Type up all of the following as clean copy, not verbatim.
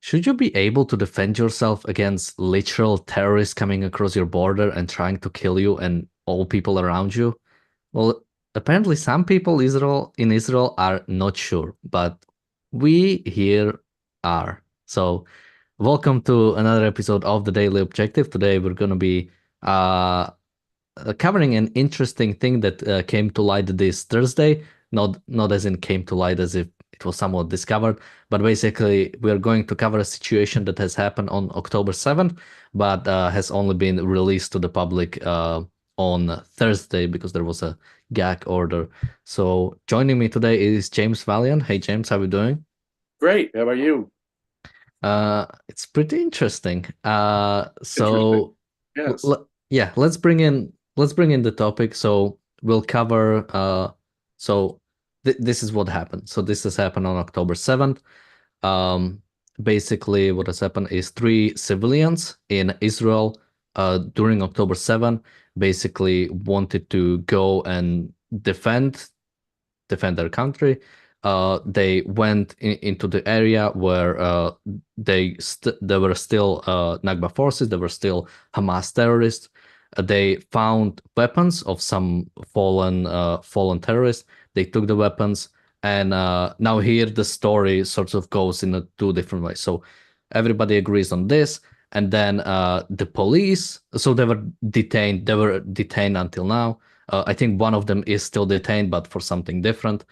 Should you be able to defend yourself against literal terrorists coming across your border and trying to kill you and all people around you? Well, apparently some people in Israel are not sure, but we here are. So, welcome to another episode of the Daily Objective. Today we're going to be uh, covering an interesting thing that came to light this Thursday. Not as in came to light as if it was somewhat discovered, but basically we're going to cover a situation that has happened on October 7th, but has only been released to the public on Thursday because there was a gag order. So joining me today is James Valliant. Hey James, how are you doing? Great. How about you? It's pretty interesting. Interesting. So Yes. yeah, let's bring in the topic. So we'll cover so this is what happened. So this has happened on October 7th. Um, Basically what has happened is three civilians in Israel during October 7th basically wanted to go and defend their country. They went into the area where there were still Nakba forces, there were still Hamas terrorists. They found weapons of some fallen terrorists. They took the weapons, and now here the story sort of goes in two different ways. So everybody agrees on this, and then the police. So they were detained. They were detained until now. I think one of them is still detained, but for something different.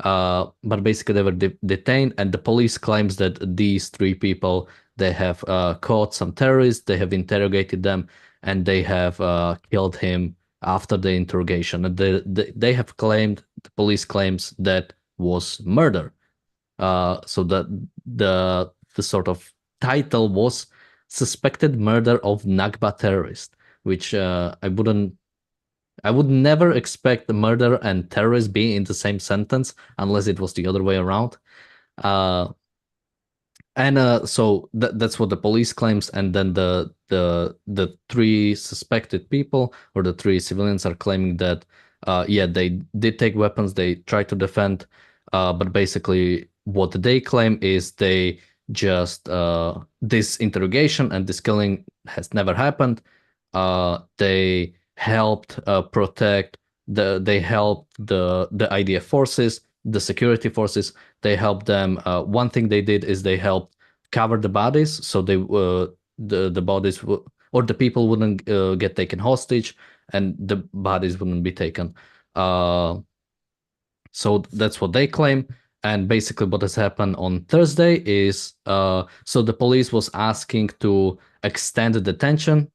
But basically, they were detained, and the police claims that these three people they have caught some terrorists, they have interrogated them, and they have killed him after the interrogation. And they have claimed the police claims that was murder. So the sort of title was suspected murder of Nakba terrorist, which I would never expect the murder and terrorist being in the same sentence unless it was the other way around. Uh, and so that's what the police claims, and then the three suspected people or the three civilians are claiming that yeah they did take weapons, they tried to defend, but basically what they claim is they just this interrogation and this killing has never happened. They helped protect they helped the IDF forces, the security forces. They helped them. One thing they did is they helped cover the bodies, so the bodies or the people wouldn't get taken hostage, and the bodies wouldn't be taken. Uh, so that's what they claim. And basically, what has happened on Thursday is so the police was asking to extend the detention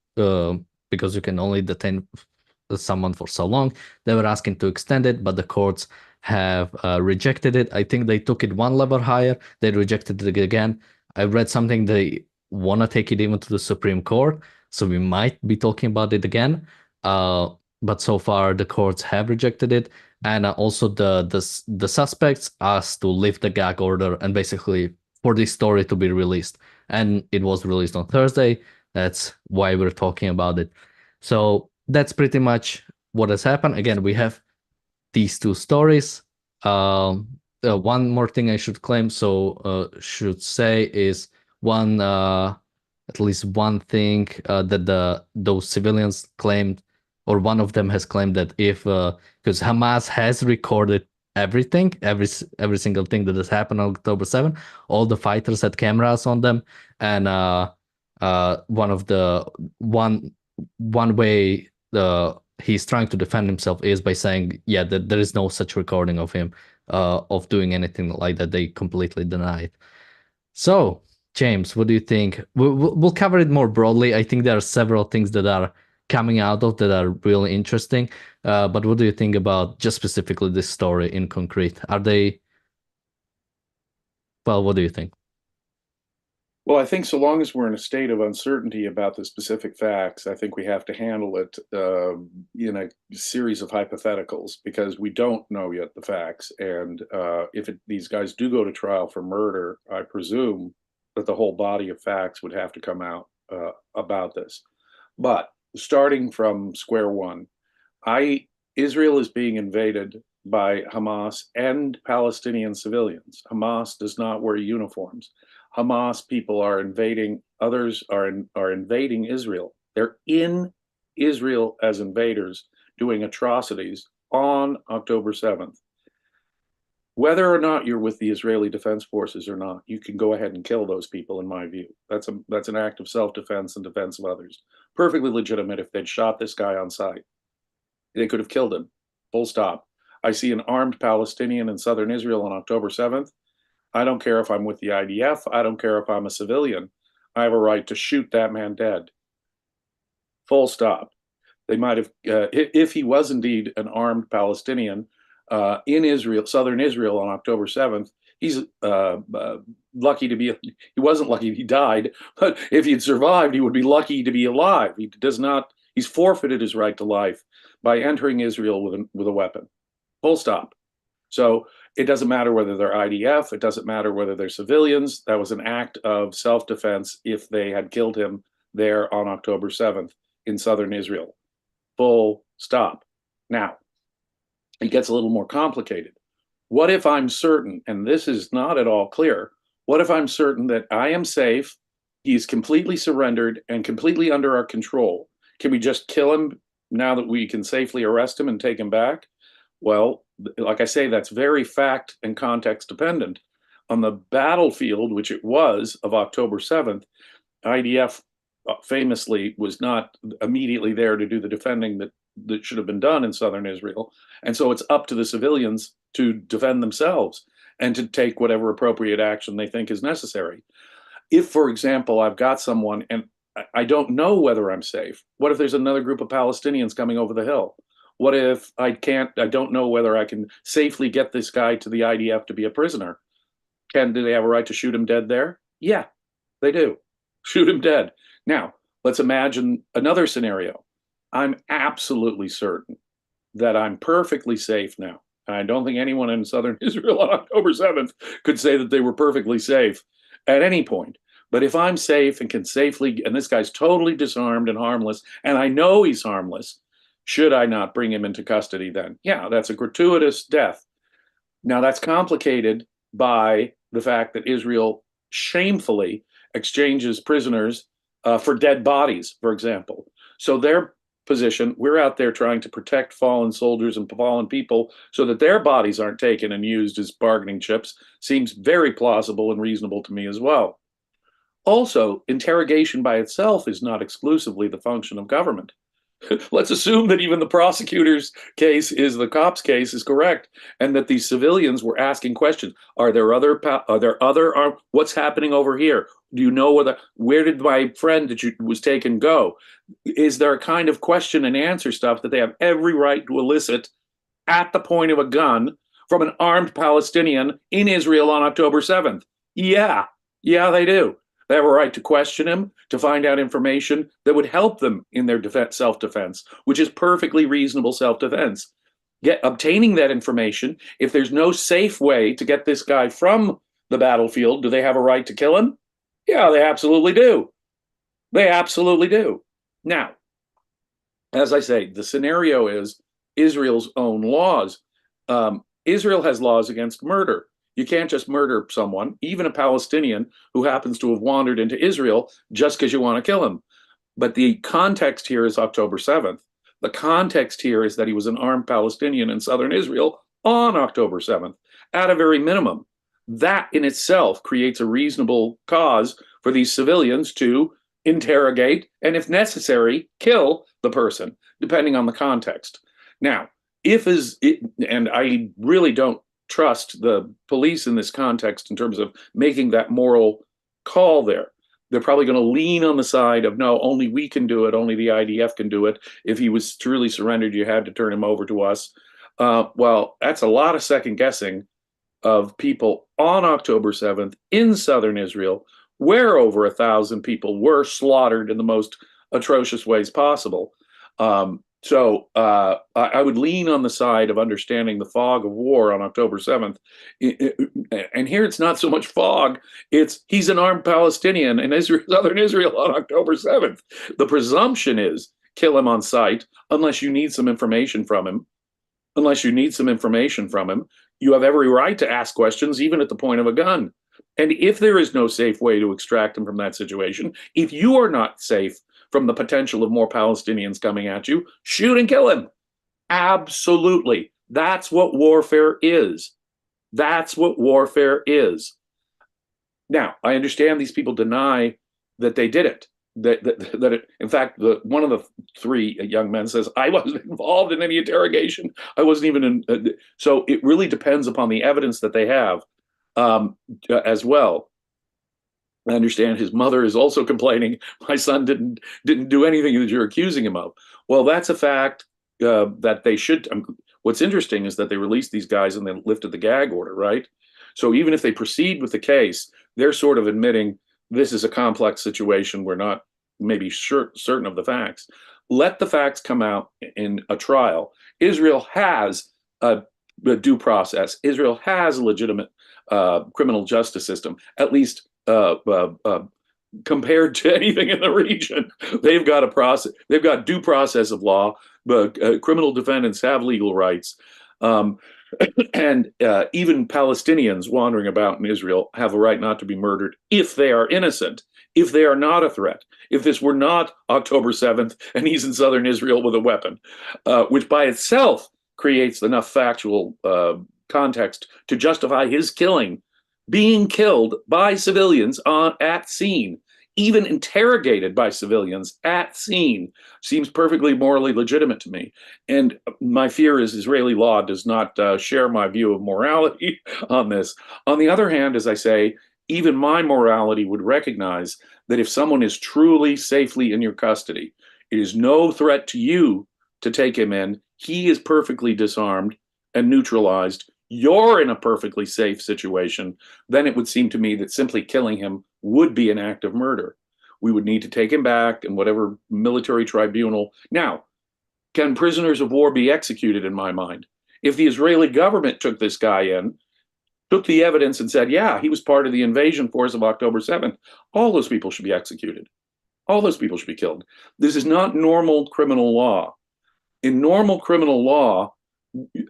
because you can only detain someone for so long. They were asking to extend it, but the courts have rejected it. I think they took it one level higher. They rejected it again. I read something they want to take it even to the Supreme Court. So we might be talking about it again. Uh, but so far, the courts have rejected it. And also the suspects asked to lift the gag order and basically for this story to be released. And it was released on Thursday. That's why we're talking about it. So that's pretty much what has happened. Again, we have these two stories. One more thing I should claim, should say is one, at least one thing that those civilians claimed, or one of them has claimed that if because Hamas has recorded everything, every single thing that has happened on October 7th, all the fighters had cameras on them, and one of the one way he's trying to defend himself is by saying, yeah, that there is no such recording of him of doing anything like that. They completely deny it. So, James, what do you think? We'll cover it more broadly. I think there are several things that are coming out of that are really interesting. But what do you think about just specifically this story in concrete? Are they, well, what do you think? Well, I think so long as we're in a state of uncertainty about the specific facts, I think we have to handle it in a series of hypotheticals because we don't know yet the facts. And if these guys do go to trial for murder, I presume that the whole body of facts would have to come out about this. But starting from square one, I Israel is being invaded by Hamas and Palestinian civilians. Hamas does not wear uniforms. Hamas people are invading, others are invading Israel. They're in Israel as invaders doing atrocities on October 7th. Whether or not you're with the Israeli Defense Forces or not, you can go ahead and kill those people, in my view. That's an act of self-defense and defense of others. Perfectly legitimate if they'd shot this guy on sight. They could have killed him. Full stop. I see an armed Palestinian in southern Israel on October 7th. I don't care if I'm with the IDF. I don't care if I'm a civilian. I have a right to shoot that man dead. Full stop. They might have, if he was indeed an armed Palestinian in Israel, southern Israel on October 7th, he's lucky to be, he wasn't lucky he died, but if he had survived, he would be lucky to be alive. He does not, he's forfeited his right to life by entering Israel with a weapon. Full stop. So it doesn't matter whether they're IDF, it doesn't matter whether they're civilians. That was an act of self-defense if they had killed him there on October 7th in southern Israel. Full stop. Now, it gets a little more complicated. What if I'm certain, and this is not at all clear, what if I'm certain that I am safe, he's completely surrendered and completely under our control? Can we just kill him now that we can safely arrest him and take him back? Well, like I say, that's very fact and context dependent. On the battlefield, which it was, of October 7th, IDF famously was not immediately there to do the defending that should have been done in southern Israel. And so it's up to the civilians to defend themselves and to take whatever appropriate action they think is necessary. If, for example, I've got someone and I don't know whether I'm safe, what if there's another group of Palestinians coming over the hill? What if I don't know whether I can safely get this guy to the IDF to be a prisoner? Do they have a right to shoot him dead there? Yeah, they do. Shoot him dead. Now, let's imagine another scenario. I'm absolutely certain that I'm perfectly safe now. I don't think anyone in southern Israel on October 7th could say that they were perfectly safe at any point. But if I'm safe and can safely, and this guy's totally disarmed and harmless, and I know he's harmless, should I not bring him into custody then? Yeah, that's a gratuitous death. Now, that's complicated by the fact that Israel shamefully exchanges prisoners for dead bodies, for example. So their position, we're out there trying to protect fallen soldiers and fallen people so that their bodies aren't taken and used as bargaining chips, seems very plausible and reasonable to me as well. Also, interrogation by itself is not exclusively the function of government. Let's assume that even the prosecutor's case the cop's case is correct, and that these civilians were asking questions. Are there other, what's happening over here? Do you know where did my friend that was taken go? Is there a kind of question and answer stuff that they have every right to elicit at the point of a gun from an armed Palestinian in Israel on October 7th? Yeah, they do. They have a right to question him, to find out information that would help them in their self-defense, which is perfectly reasonable self-defense. Obtaining that information, if there's no safe way to get this guy from the battlefield, do they have a right to kill him? Yeah, they absolutely do. They absolutely do. Now, as I say, the scenario is Israel's own laws. Israel has laws against murder. You can't just murder someone, even a Palestinian who happens to have wandered into Israel, just because you want to kill him. But the context here is October 7th. The context here is that he was an armed Palestinian in southern Israel on October 7th, at a very minimum. That in itself creates a reasonable cause for these civilians to interrogate and, if necessary, kill the person, depending on the context. Now, and I really don't trust the police in this context in terms of making that moral call there. They're probably going to lean on the side of, no, only we can do it, only the IDF can do it. If he was truly surrendered, you had to turn him over to us. Well, that's a lot of second guessing of people on October 7th in southern Israel, where over 1,000 people were slaughtered in the most atrocious ways possible. So I would lean on the side of understanding the fog of war on October 7th. And here it's not so much fog, he's an armed Palestinian in southern Israel on October 7th. The presumption is kill him on sight unless you need some information from him. You have every right to ask questions, even at the point of a gun. And if there is no safe way to extract them from that situation, if you are not safe from the potential of more Palestinians coming at you, shoot and kill him. Absolutely. That's what warfare is. That's what warfare is. Now, I understand these people deny that they did it. In fact, one of the three young men says, I wasn't involved in any interrogation. I wasn't even in. So it really depends upon the evidence that they have as well. I understand his mother is also complaining, my son didn't do anything that you're accusing him of. Well, that's a fact that they should. What's interesting is that they released these guys and then lifted the gag order, right? So even if they proceed with the case, they're sort of admitting this is a complex situation. We're not maybe certain of the facts. Let the facts come out in a trial. Israel has a due process. Israel has a legitimate criminal justice system, at least compared to anything in the region. They've got a process. They've got due process of law. But criminal defendants have legal rights. And even Palestinians wandering about in Israel have a right not to be murdered if they are innocent, if they are not a threat, if this were not October 7th and he's in southern Israel with a weapon, which by itself creates enough factual context to justify his killing, being killed by civilians at scene, even interrogated by civilians at scene, seems perfectly morally legitimate to me. And my fear is Israeli law does not share my view of morality on this. On the other hand, as I say, even my morality would recognize that if someone is truly safely in your custody, it is no threat to you to take him in. He is perfectly disarmed and neutralized. You're in a perfectly safe situation. Then it would seem to me that simply killing him would be an act of murder. We would need to take him back in whatever military tribunal. Now, can prisoners of war be executed in my mind? If the Israeli government took this guy in, took the evidence and said, yeah, he was part of the invasion force of October 7th, all those people should be executed. All those people should be killed. This is not normal criminal law. In normal criminal law,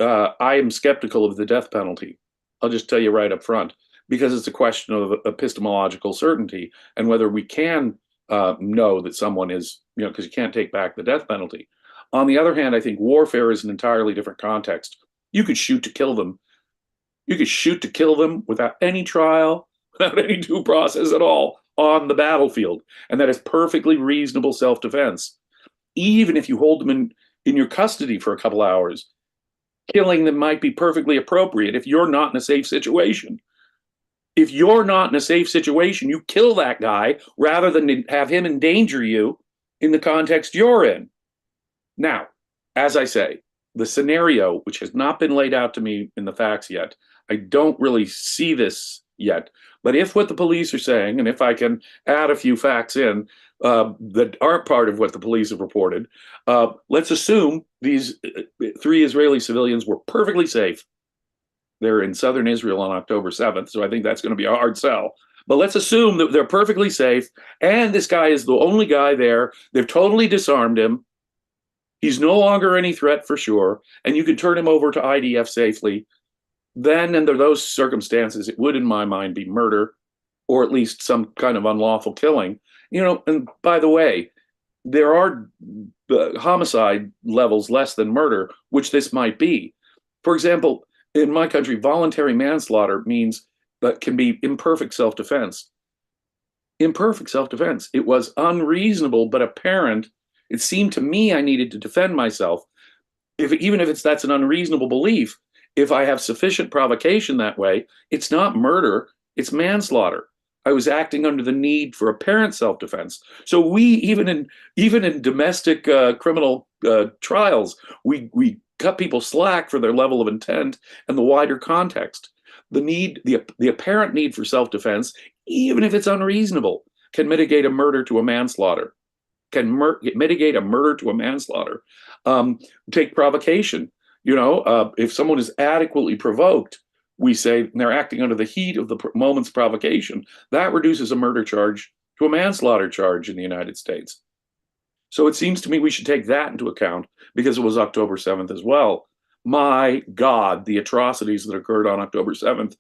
I am skeptical of the death penalty. I'll just tell you right up front, because it's a question of epistemological certainty and whether we can know that someone is, because you can't take back the death penalty. On the other hand, I think warfare is an entirely different context. You could shoot to kill them. You could shoot to kill them without any trial, without any due process at all on the battlefield. And that is perfectly reasonable self-defense. Even if you hold them in your custody for a couple hours, killing them might be perfectly appropriate if you're not in a safe situation. If you're not in a safe situation, you kill that guy rather than have him endanger you in the context you're in. Now, as I say, the scenario, which has not been laid out to me in the facts yet, I don't really see this yet. But if what the police are saying, and if I can add a few facts in that aren't part of what the police have reported, let's assume these three Israeli civilians were perfectly safe. They're in southern Israel on October 7th, so I think that's going to be a hard sell. But let's assume that they're perfectly safe, and this guy is the only guy there. They've totally disarmed him. He's no longer any threat for sure, and you can turn him over to IDF safely. Then, under those circumstances, it would, in my mind, be murder, or at least some kind of unlawful killing. And by the way, there are homicide levels less than murder, which this might be. For example, in my country, voluntary manslaughter means that can be imperfect self-defense. Imperfect self-defense. It was unreasonable, but apparent. It seemed to me I needed to defend myself. Even if that's an unreasonable belief, if I have sufficient provocation that way, it's not murder, it's manslaughter. I was acting under the need for apparent self-defense. So we, even in domestic criminal trials, we cut people slack for their level of intent and the wider context. The apparent need for self-defense, even if it's unreasonable, can mitigate a murder to a manslaughter. Mitigate a murder to a manslaughter. Take provocation. If someone is adequately provoked, we say they're acting under the heat of the moment's provocation. That reduces a murder charge to a manslaughter charge in the United States. So it seems to me we should take that into account because it was October 7th as well. My God, the atrocities that occurred on October 7th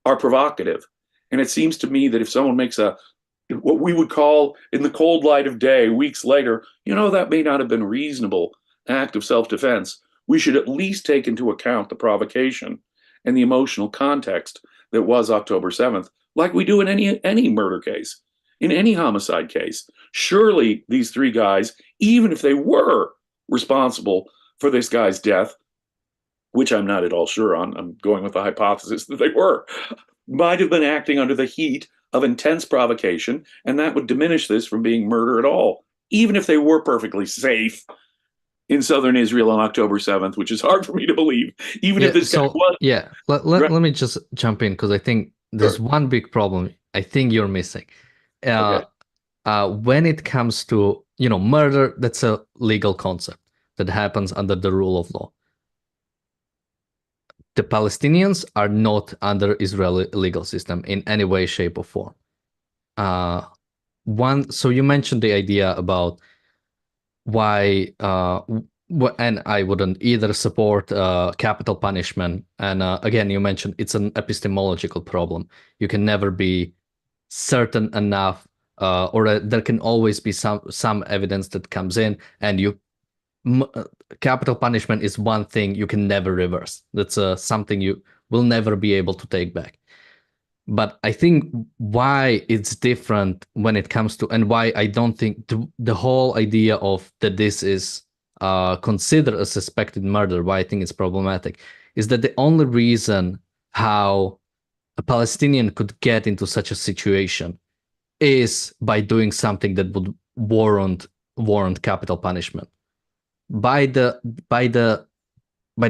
are provocative. And it seems to me that if someone makes what we would call in the cold light of day, weeks later, that may not have been reasonable act of self-defense, we should at least take into account the provocation and the emotional context that was October 7th, like we do in any murder case, in any homicide case. Surely these three guys, even if they were responsible for this guy's death, which I'm not at all sure on, I'm going with the hypothesis that they were, might have been acting under the heat of intense provocation, and that would diminish this from being murder at all, even if they were perfectly safe in southern Israel on October 7th, which is hard for me to believe, even if this guy was. Yeah, let me just jump in, because I think there's one big problem I think you're missing. Okay. When it comes to, murder, that's a legal concept that happens under the rule of law. The Palestinians are not under Israeli legal system in any way, shape, or form. So you mentioned the idea about why, and I wouldn't either support capital punishment. And again, you mentioned it's an epistemological problem. You can never be certain enough, or there can always be some evidence that comes in, and capital punishment is one thing you can never reverse. That's something you will never be able to take back. But I think why it's different when it comes to, and why I don't think the whole idea of that this is considered a suspected murder, why I think it's problematic, is that the only reason how a Palestinian could get into such a situation is by doing something that would warrant capital punishment. By the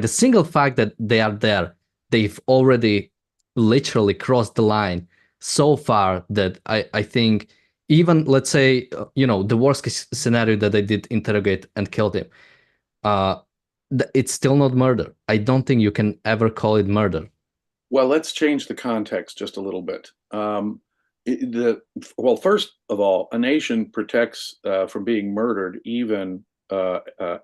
single fact that they are there, they've already literally crossed the line so far that I think, even, let's say, the worst case scenario that they did interrogate and killed him, it's still not murder. I don't think you can ever call it murder. Well, let's change the context just a little bit. Well, first of all, a nation protects from being murdered even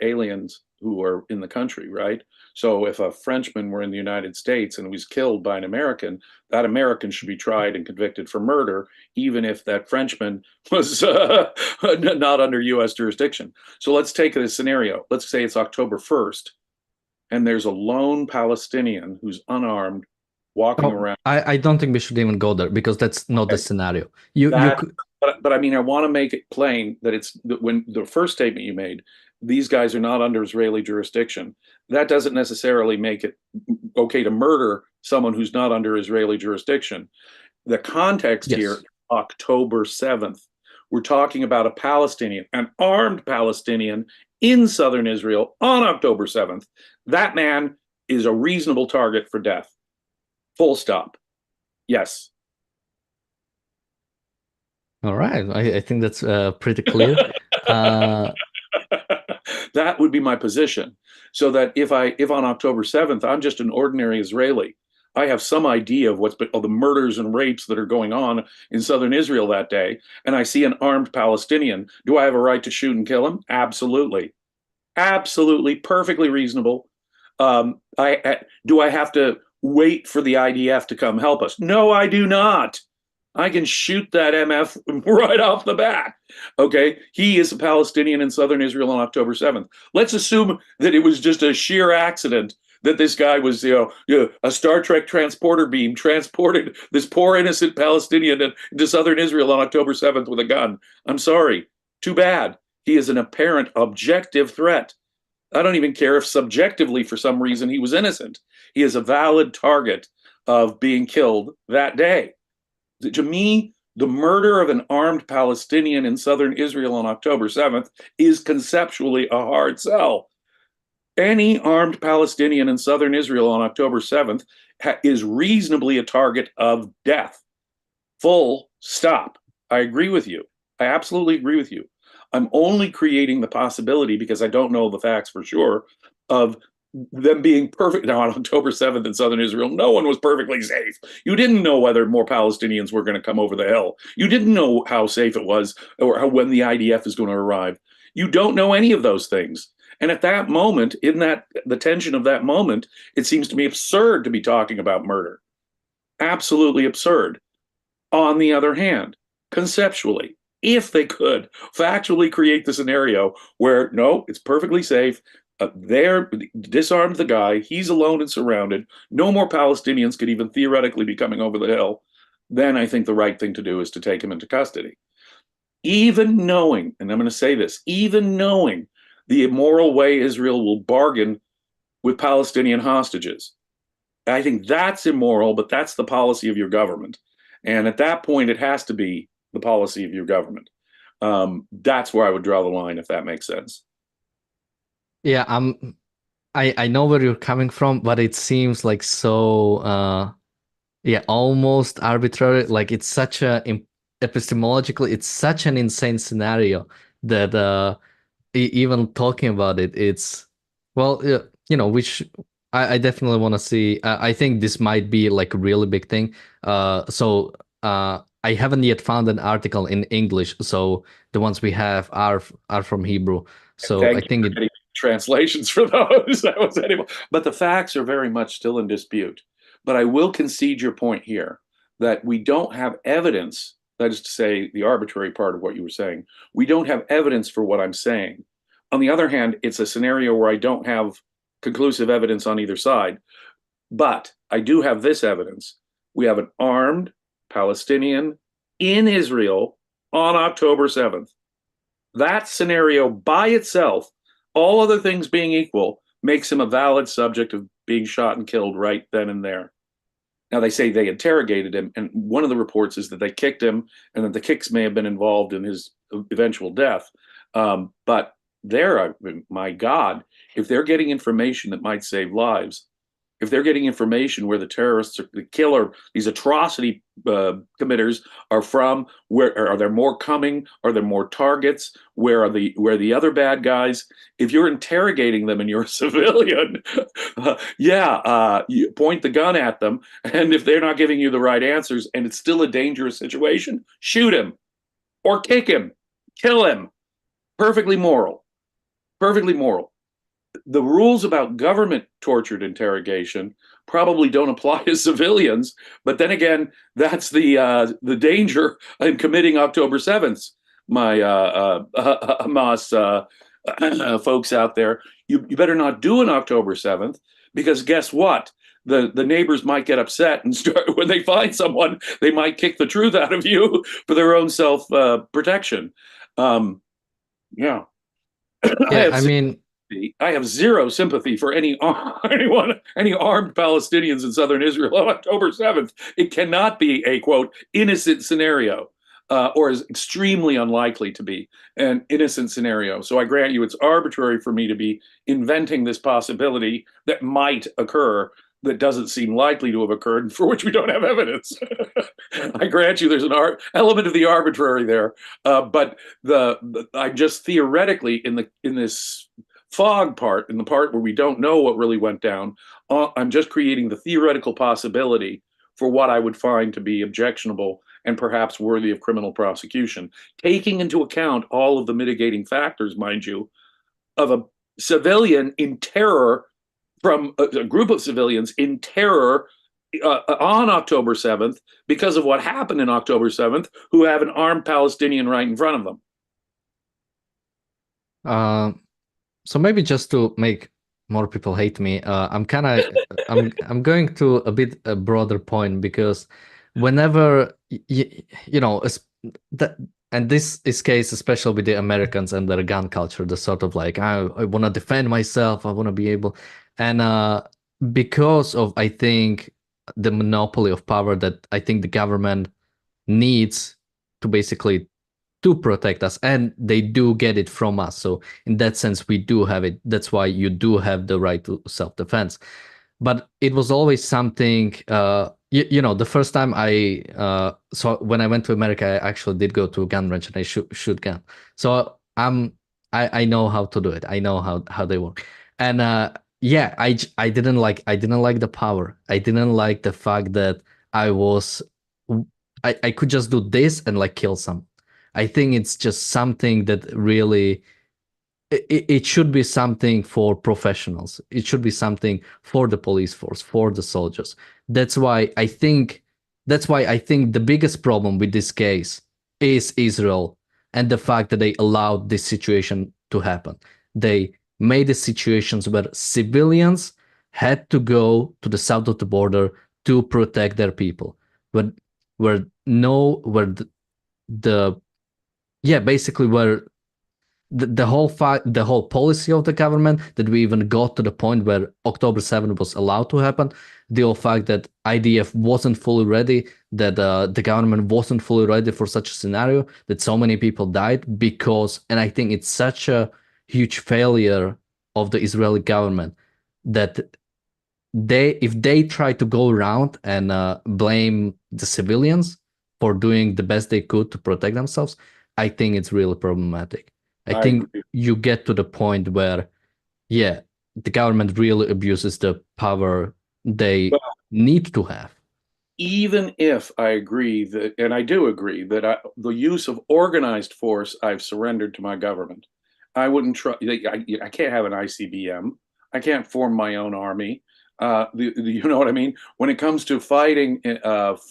aliens who are in the country, right? So if a Frenchman were in the United States and was killed by an American, that American should be tried and convicted for murder, even if that Frenchman was not under U.S. jurisdiction. So let's take this scenario. Let's say it's October 1st, and there's a lone Palestinian who's unarmed walking around. I don't think we should even go there, because that's not the scenario. But I mean, I want to make it plain that when the first statement you made, these guys are not under Israeli jurisdiction. That doesn't necessarily make it okay to murder someone who's not under Israeli jurisdiction. The context here, October 7th, we're talking about a Palestinian, an armed Palestinian in southern Israel on October 7th. That man is a reasonable target for death. Full stop. Yes. All right. I think that's pretty clear. That would be my position. So that if on October 7th, I'm just an ordinary Israeli, I have some idea of of the murders and rapes that are going on in southern Israel that day, and I see an armed Palestinian, do I have a right to shoot and kill him? Absolutely. Absolutely. Perfectly reasonable. Do I have to wait for the IDF to come help us? No, I do not. I can shoot that MF right off the bat. Okay, he is a Palestinian in southern Israel on October 7th. Let's assume that it was just a sheer accident that this guy was, a Star Trek transporter beam transported this poor innocent Palestinian into southern Israel on October 7th with a gun. I'm sorry. Too bad. He is an apparent objective threat. I don't even care if subjectively, for some reason, he was innocent. He is a valid target of being killed that day. To me, the murder of an armed Palestinian in southern Israel on October 7th is conceptually a hard sell. Any armed Palestinian in southern Israel on October 7th is reasonably a target of death. Full stop. I agree with you. I absolutely agree with you. I'm only creating the possibility, because I don't know the facts for sure, of them being perfect. Now, on October 7th in southern Israel, no one was perfectly safe. You didn't know whether more Palestinians were going to come over the hill. You didn't know how safe it was, or when the IDF is going to arrive. You don't know any of those things. And at that moment, in the tension of that moment, it seems to me absurd to be talking about murder. Absolutely absurd. On the other hand, conceptually, if they could factually create the scenario where no, it's perfectly safe, they're disarmed the guy, he's alone and surrounded, no more Palestinians could even theoretically be coming over the hill, then I think the right thing to do is to take him into custody. Even knowing, and I'm going to say this, even knowing the immoral way Israel will bargain with Palestinian hostages, I think that's immoral, but that's the policy of your government. And at that point, it has to be the policy of your government. That's where I would draw the line, if that makes sense. Yeah, I know where you're coming from, but it seems like so yeah, almost arbitrary. Like it's such a epistemologically, it's such an insane scenario that even talking about it, it's well, which I definitely want to see. I think this might be like a really big thing. So I haven't yet found an article in English, so the ones we have are from Hebrew. So I Thank you think for it, getting translations for those. That was anyway. But the facts are very much still in dispute. But I will concede your point here that we don't have evidence. That is to say, the arbitrary part of what you were saying. We don't have evidence for what I'm saying. On the other hand, it's a scenario where I don't have conclusive evidence on either side. But I do have this evidence. We have an armed Palestinian in Israel on October 7th. That scenario by itself, all other things being equal, makes him a valid subject of being shot and killed right then and there. Now, they say they interrogated him, and one of the reports is that they kicked him and that the kicks may have been involved in his eventual death. But they're, my God, if they're getting information that might save lives, if they're getting information where the terrorists, the killer, these atrocity committers are from, where are there more coming? Are there more targets? Where are the other bad guys? If you're interrogating them and you're a civilian, you point the gun at them, and if they're not giving you the right answers, and it's still a dangerous situation, shoot him or kick him, kill him. Perfectly moral. Perfectly moral. The rules about government tortured interrogation probably don't apply to civilians. But then again, that's the danger in committing October 7th. My Hamas folks out there, you better not do an October 7th, because guess what? The neighbors might get upset and start when they find someone, they might kick the truth out of you for their own self protection. Yeah, I yeah, have I mean, I have zero sympathy for any armed Palestinians in southern Israel on October 7th. It cannot be a quote innocent scenario, or is extremely unlikely to be an innocent scenario. So I grant you, it's arbitrary for me to be inventing this possibility that might occur that doesn't seem likely to have occurred and for which we don't have evidence. I grant you, there's an element of the arbitrary there, but I'm just theoretically in this fog part, in the part where we don't know what really went down, I'm just creating the theoretical possibility for what I would find to be objectionable and perhaps worthy of criminal prosecution, taking into account all of the mitigating factors, mind you, of a civilian in terror, from a group of civilians in terror on October 7th because of what happened in October 7th, who have an armed Palestinian right in front of them. uh, so maybe just to make more people hate me, I'm going to a bit a broader point, because whenever you know that, and this is case especially with the Americans and their gun culture, the sort of like I want to defend myself, I want to be able, and because of I think the monopoly of power that I think the government needs to basically to protect us, and they do get it from us, so in that sense we do have it. That's why you do have the right to self-defense. But it was always something, the first time so when I went to America, I actually did go to a gun range and I shoot gun. So I know how to do it. I know how they work. And yeah, I didn't like the power. I didn't like the fact that I was I could just do this and like kill some. I think it's just something that really it should be something for professionals. It should be something for the police force, for the soldiers. That's why I think That's why I think the biggest problem with this case is Israel and the fact that they allowed this situation to happen. They made the situations where civilians had to go to the south of the border to protect their people. Where where the yeah, basically where the whole policy of the government, that we even got to the point where October 7th was allowed to happen, the whole fact that IDF wasn't fully ready, that the government wasn't fully ready for such a scenario, that so many people died because, and I think it's such a huge failure of the Israeli government that if they try to go around and blame the civilians for doing the best they could to protect themselves, I think it's really problematic. I I think agree. you get to the point where, yeah, the government really abuses the power they Well, need to have. even if I agree that, and I do agree that the use of organized force, I've surrendered to my government. I wouldn't try. I can't have an ICBM. I can't form my own army. You know what I mean? When it comes to fighting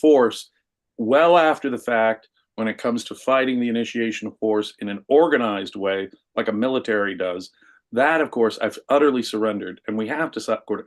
force, well after the fact, when it comes to fighting the initiation of force in an organized way, like a military does, that, of course, I've utterly surrendered, and we have to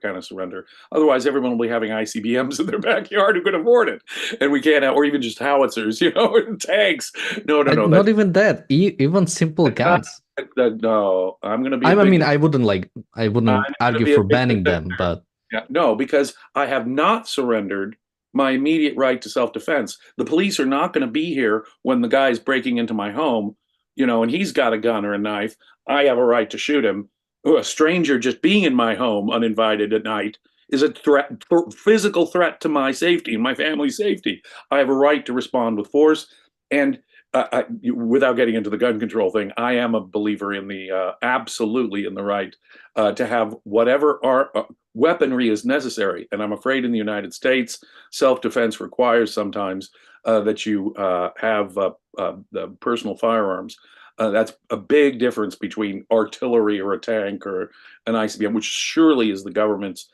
kind of surrender. Otherwise, everyone will be having ICBMs in their backyard who can afford it, and we can't have, or even just howitzers, and tanks. No, no, no. Not even that, even simple That's not. guns. No, I'm going to be a I big. mean, I I'm wouldn't going to argue be a for big banning them, defender. but Yeah, no, because I have not surrendered my immediate right to self-defense. The police are not going to be here when the guy's breaking into my home, and he's got a gun or a knife. I have a right to shoot him. A stranger just being in my home uninvited at night is a threat, physical threat to my safety and my family's safety. I have a right to respond with force. And without getting into the gun control thing, I am a believer in the absolutely in the right to have whatever weaponry is necessary. And I'm afraid in the United States, self-defense requires sometimes that you have the personal firearms. That's a big difference between artillery or a tank or an ICBM, which surely is the government's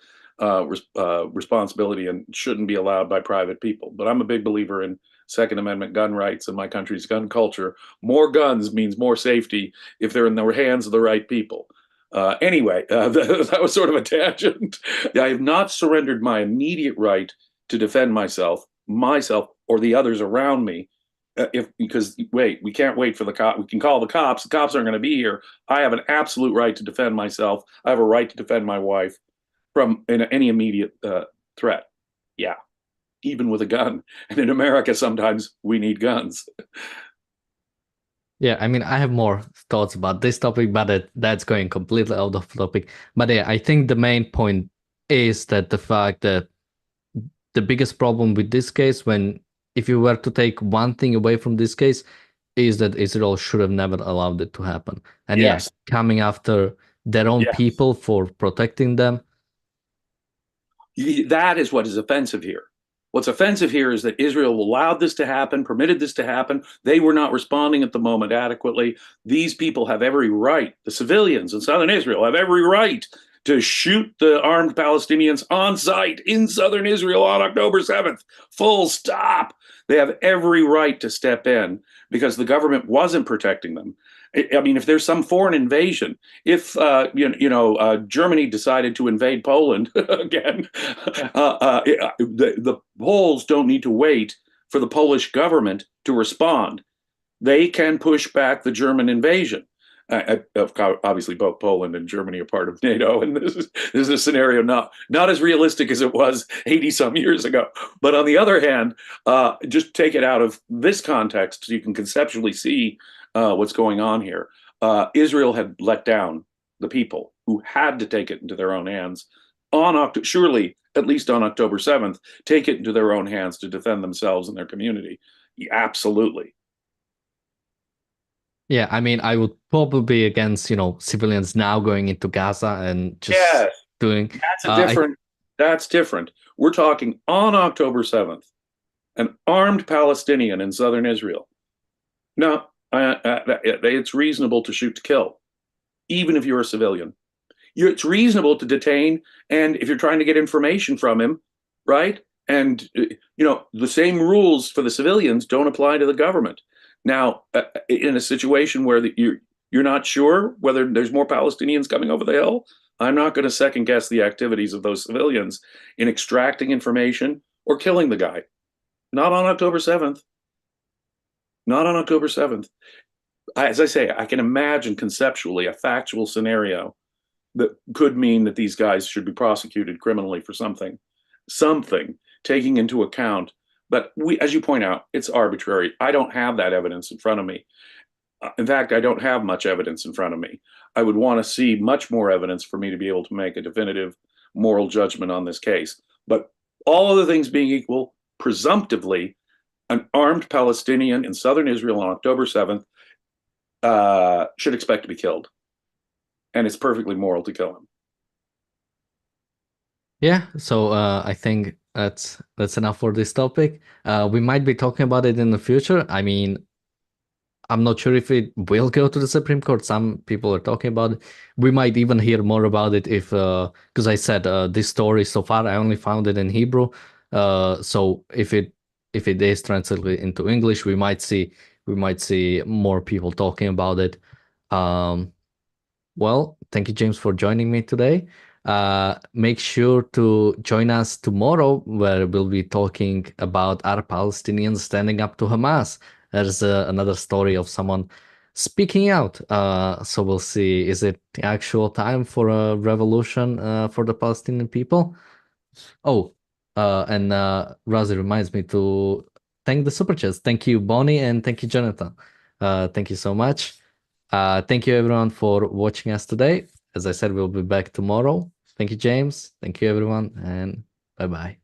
responsibility and shouldn't be allowed by private people. But I'm a big believer in Second Amendment gun rights and my country's gun culture. More guns means more safety if they're in the hands of the right people. Anyway, that was sort of a tangent. I have not surrendered my immediate right to defend myself, or the others around me. Because we can't wait for the cop. We can call the cops. The cops aren't going to be here. I have an absolute right to defend myself. I have a right to defend my wife from any immediate threat. Yeah, even with a gun. And in America, sometimes we need guns. yeah, I mean, I have more thoughts about this topic, but that's going completely out of topic. But yeah, I think the main point is that the fact that the biggest problem with this case, if you were to take one thing away from this case, is that Israel should have never allowed it to happen. And yeah, Yes, coming after their own yes. people for protecting them. That is what is offensive here. What's offensive here is that Israel allowed this to happen, permitted this to happen. They were not responding at the moment adequately. These people have every right, the civilians in southern Israel have every right to shoot the armed Palestinians on site in southern Israel on October 7th. Full stop. They have every right to step in because the government wasn't protecting them. I mean, if there's some foreign invasion, if Germany decided to invade Poland again, the Poles don't need to wait for the Polish government to respond. They can push back the German invasion. Obviously, both Poland and Germany are part of NATO, and this is a scenario not as realistic as it was 80 some years ago. But on the other hand, just take it out of this context so you can conceptually see what's going on here. Israel had let down the people who had to take it into their own hands surely at least on October 7th, take it into their own hands to defend themselves and their community. Absolutely. Yeah, I mean, I would probably be against, civilians now going into Gaza and just Yes, doing. that's a I different. That's different. We're talking on October 7th, an armed Palestinian in southern Israel. No, it's reasonable to shoot to kill, even if you're a civilian. It's reasonable to detain, and if you're trying to get information from him, right? And the same rules for the civilians don't apply to the government. Now, in a situation where you're not sure whether there's more Palestinians coming over the hill, I'm not going to second guess the activities of those civilians in extracting information or killing the guy. Not on October 7th. Not on October 7th. As I say, I can imagine conceptually a factual scenario that could mean that these guys should be prosecuted criminally for something taking into account. But as you point out, it's arbitrary. I don't have that evidence in front of me. In fact, I don't have much evidence in front of me. I would want to see much more evidence for me to be able to make a definitive moral judgment on this case. But all other things being equal, presumptively, an armed Palestinian in southern Israel on October 7th should expect to be killed. And it's perfectly moral to kill him. Yeah, so I think that's enough for this topic. We might be talking about it in the future. I mean, I'm not sure if it will go to the Supreme Court. Some people are talking about it. We might even hear more about it if, because I said this story so far, I only found it in Hebrew. So if it is translated into English, we might see more people talking about it. Well, thank you, James, for joining me today. Make sure to join us tomorrow, where we'll be talking about are Palestinians standing up to Hamas. There's another story of someone speaking out. So we'll see, is it the actual time for a revolution for the Palestinian people? Oh, and Razi reminds me to thank the super chats. Thank you, Bonnie, and thank you, Jonathan. Thank you so much. Thank you, everyone, for watching us today. As I said, we'll be back tomorrow. Thank you, James. Thank you, everyone, and bye bye.